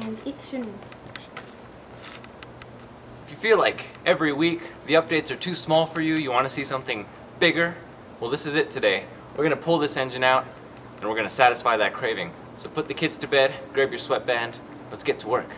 and action. If you feel like every week the updates are too small for you, you want to see something bigger, well, this is it today. We're going to pull this engine out and we're going to satisfy that craving. So put the kids to bed, grab your sweatband, let's get to work.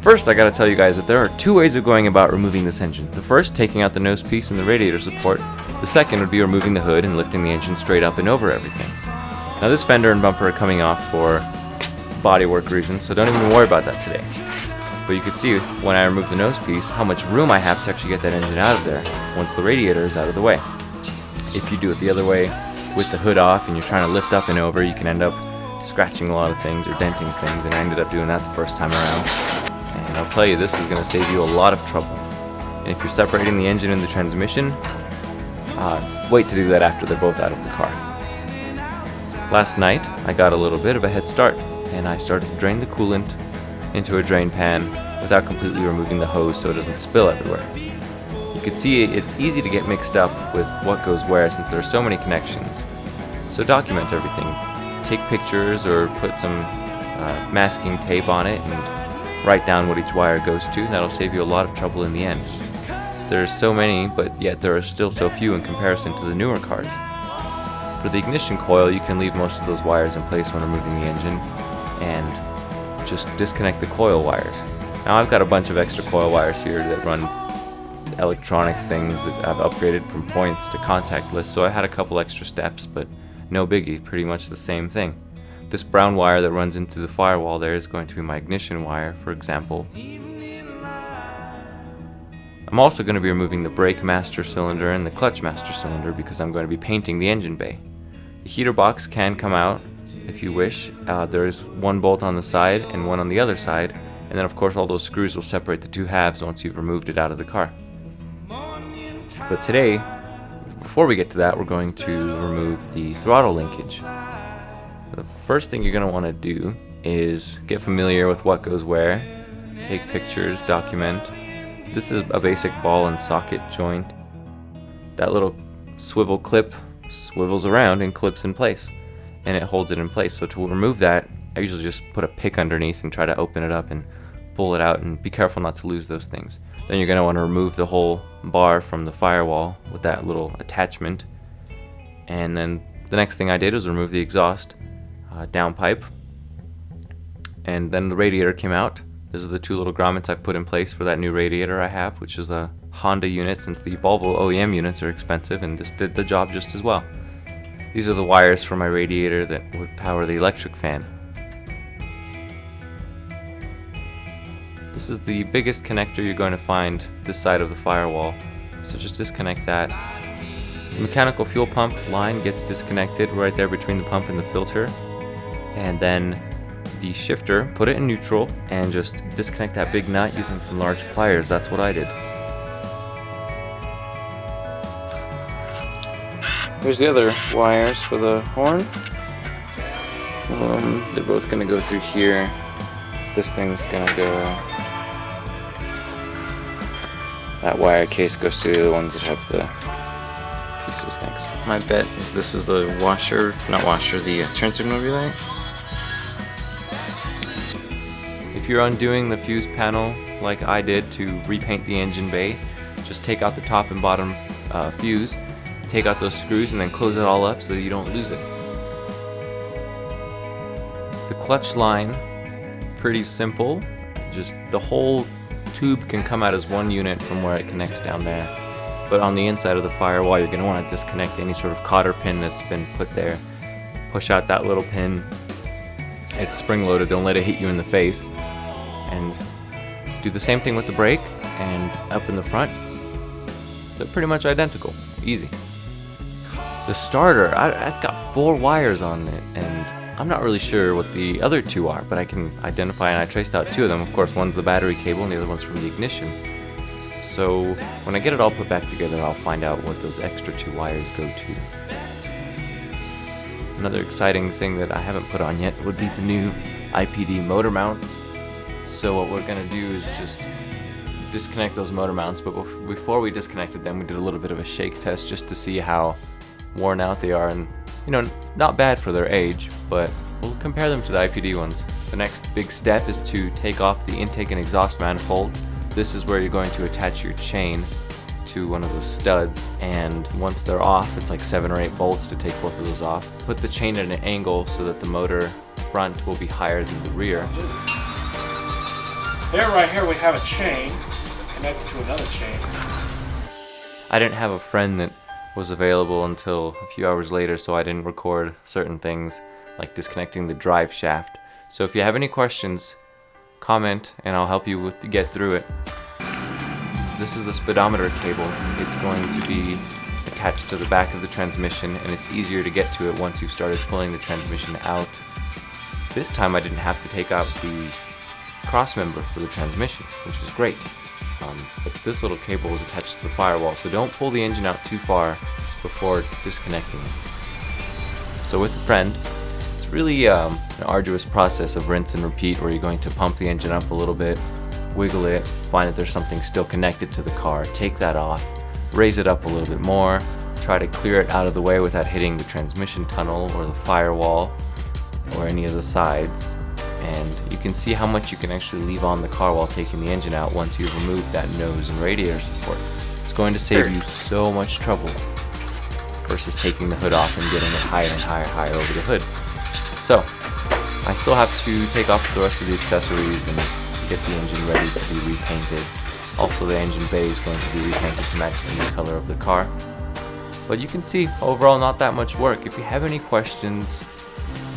First, I gotta tell you guys that there are two ways of going about removing this engine. The first, taking out the nose piece and the radiator support. The second would be removing the hood and lifting the engine straight up and over everything. Now this fender and bumper are coming off for bodywork reasons, so don't even worry about that today. But you can see when I remove the nose piece how much room I have to actually get that engine out of there once the radiator is out of the way. If you do it the other way with the hood off and you're trying to lift up and over, you can end up scratching a lot of things or denting things, and I ended up doing that the first time around. And I'll tell you, this is going to save you a lot of trouble. And if you're separating the engine and the transmission, wait to do that after they're both out of the car. Last night, I got a little bit of a head start, and I started to drain the coolant into a drain pan without completely removing the hose so it doesn't spill everywhere. You can see it's easy to get mixed up with what goes where since there are so many connections. So document everything. Take pictures or put some masking tape on it and write down what each wire goes to, and that'll save you a lot of trouble in the end. There's so many, but yet there are still so few in comparison to the newer cars. For the ignition coil, you can leave most of those wires in place when removing the engine and just disconnect the coil wires. Now I've got a bunch of extra coil wires here that run electronic things that I've upgraded from points to contactless, so I had a couple extra steps, but no biggie, pretty much the same thing. This brown wire that runs into the firewall there is going to be my ignition wire, for example. I'm also going to be removing the brake master cylinder and the clutch master cylinder because I'm going to be painting the engine bay. The heater box can come out if you wish. There's one bolt on the side and one on the other side, and then of course all those screws will separate the two halves once you've removed it out of the car. But today, before we get to that, we're going to remove the throttle linkage. The first thing you're going to want to do is get familiar with what goes where, take pictures, document. This is a basic ball and socket joint. That little swivel clip swivels around and clips in place, and it holds it in place. So to remove that, I usually just put a pick underneath and try to open it up and pull it out, and be careful not to lose those things. Then you're going to want to remove the whole bar from the firewall with that little attachment. And then the next thing I did was remove the exhaust downpipe, and then the radiator came out. These are the two little grommets I put in place for that new radiator I have, which is a Honda unit, since the Volvo OEM units are expensive, and this did the job just as well. These are the wires for my radiator that would power the electric fan. This is the biggest connector you're going to find this side of the firewall, so just disconnect that. The mechanical fuel pump line gets disconnected right there between the pump and the filter. And then the shifter, put it in neutral and just disconnect that big nut using some large pliers. That's what I did. Here's the other wires for the horn. They're both going to go through here. This thing's going to go... That wire case goes to the other ones that have the pieces. Thanks. My bet is this is the washer, not washer, the turn signal relay. If you're undoing the fuse panel like I did to repaint the engine bay, just take out the top and bottom fuse, take out those screws, and then close it all up so that you don't lose it. The clutch line, pretty simple. Just the whole tube can come out as one unit from where it connects down there. But on the inside of the firewall, you're going to want to disconnect any sort of cotter pin that's been put there. Push out that little pin. It's spring-loaded, don't let it hit you in the face. And do the same thing with the brake and up in the front. They're pretty much identical. Easy. The starter, it's got 4 wires on it, and I'm not really sure what the other 2 are, but I can identify, and I traced out 2 of them. Of course, one's the battery cable and the other one's from the ignition. So when I get it all put back together, I'll find out what those extra 2 wires go to. Another exciting thing that I haven't put on yet would be the new IPD motor mounts. So what we're going to do is just disconnect those motor mounts, but before we disconnected them, we did a little bit of a shake test just to see how worn out they are, and not bad for their age, but we'll compare them to the IPD ones. The next big step is to take off the intake and exhaust manifolds. This is where you're going to attach your chain to one of the studs, and once they're off, it's like 7 or 8 bolts to take both of those off. Put the chain at an angle so that the motor front will be higher than the rear. There, right here, we have a chain connected to another chain. I didn't have a friend that was available until a few hours later, so I didn't record certain things like disconnecting the drive shaft. So if you have any questions, comment and I'll help you get through it. This is the speedometer cable. It's going to be attached to the back of the transmission, and it's easier to get to it once you've started pulling the transmission out. This time I didn't have to take out the cross member for the transmission, which is great. But this little cable is attached to the firewall, so don't pull the engine out too far before disconnecting it. So with a friend, it's really an arduous process of rinse and repeat, where you're going to pump the engine up a little bit, wiggle it, find that there's something still connected to the car, take that off, raise it up a little bit more, try to clear it out of the way without hitting the transmission tunnel or the firewall or any of the sides. And you can see how much you can actually leave on the car while taking the engine out once you've removed that nose and radiator support. It's going to save you so much trouble versus taking the hood off and getting it higher and higher over the hood. So I still have to take off the rest of the accessories and get the engine ready to be repainted. Also, the engine bay is going to be repainted to match the new color of the car. But you can see, overall, not that much work. If you have any questions,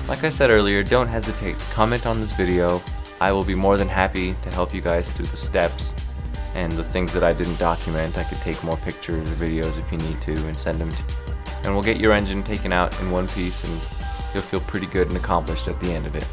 like I said earlier, don't hesitate to comment on this video. I will be more than happy to help you guys through the steps and the things that I didn't document. I could take more pictures or videos if you need to and send them to you. And we'll get your engine taken out in one piece, and you'll feel pretty good and accomplished at the end of it.